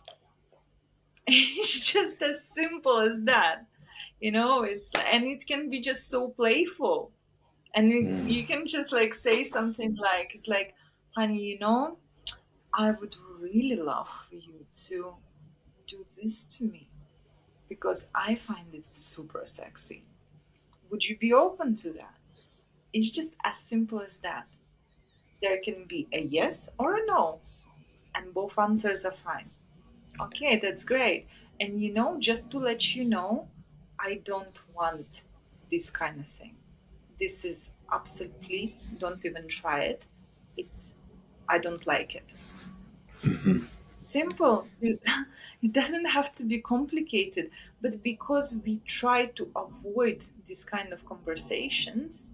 It's just as simple as that. And it can be just so playful. And you can just like say something like, it's like, honey, I would really love for you to do this to me because I find it super sexy. Would you be open to that? It's just as simple as that. There can be a yes or a no, and both answers are fine. Okay, that's great. And just to let you know, I don't want this kind of thing. This is absolute, please don't even try it. It's, I don't like it. Simple. It doesn't have to be complicated. But because we try to avoid this kind of conversations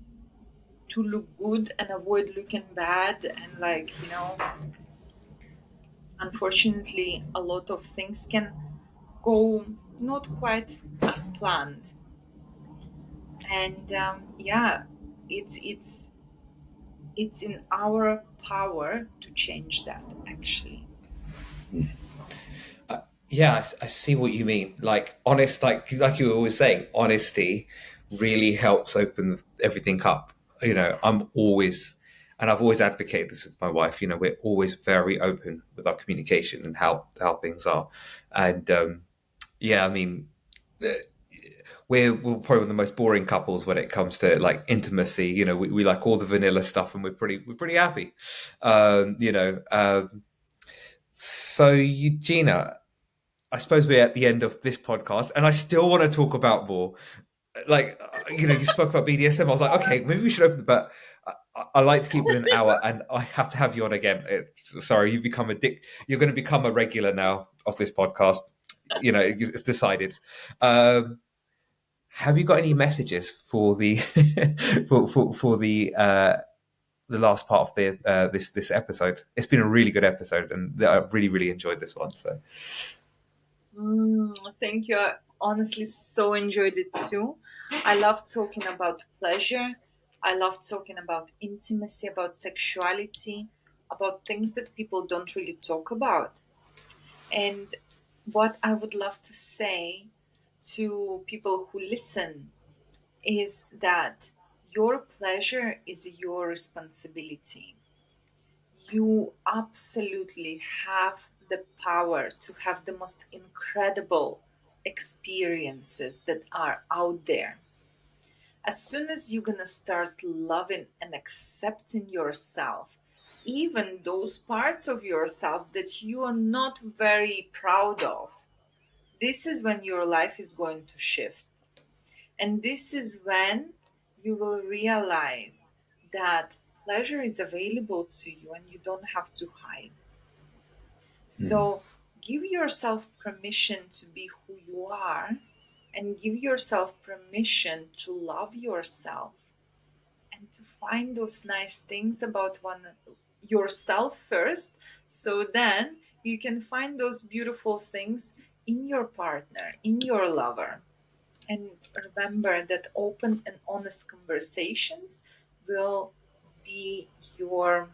to look good and avoid looking bad, and like, unfortunately, a lot of things can go not quite as planned. And yeah, it's in our power to change that, actually. Yeah, I see what you mean. Like honest, like you were always saying, honesty really helps open everything up. I'm always, and I've always advocated this with my wife. We're always very open with our communication and how things are. And yeah, I mean, uh, we're probably one of the most boring couples when it comes to like intimacy. We like all the vanilla stuff, and we're pretty happy. Um, you know, um, so Eugenia, I suppose we're at the end of this podcast, and I still want to talk about more. Like, you spoke about BDSM. I was like, okay, maybe we should open the. But I like to keep within an hour, and I have to have you on again. Sorry, you've become a dick. You're going to become a regular now of this podcast. It's decided. Have you got any messages for the for the last part of this episode? It's been a really good episode, and I really really enjoyed this one. So. Thank you. I honestly so enjoyed it too. I love talking about pleasure. I love talking about intimacy, about sexuality, about things that people don't really talk about. And what I would love to say to people who listen is that your pleasure is your responsibility. You absolutely have the power to have the most incredible experiences that are out there. As soon as you're gonna start loving and accepting yourself, even those parts of yourself that you are not very proud of, this is when your life is going to shift. And this is when you will realize that pleasure is available to you and you don't have to hide. So give yourself permission to be who you are, and give yourself permission to love yourself and to find those nice things about one yourself first, so then you can find those beautiful things in your partner, in your lover. And remember that open and honest conversations will be your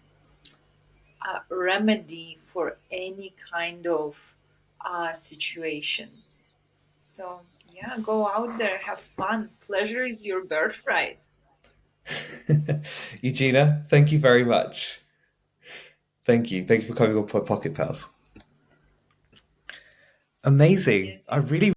remedy for any kind of situations. So, yeah, go out there, have fun. Pleasure is your birthright. Eugenia, thank you very much. Thank you. Thank you for coming on Pocket Pals. Amazing. Yes, I yes. really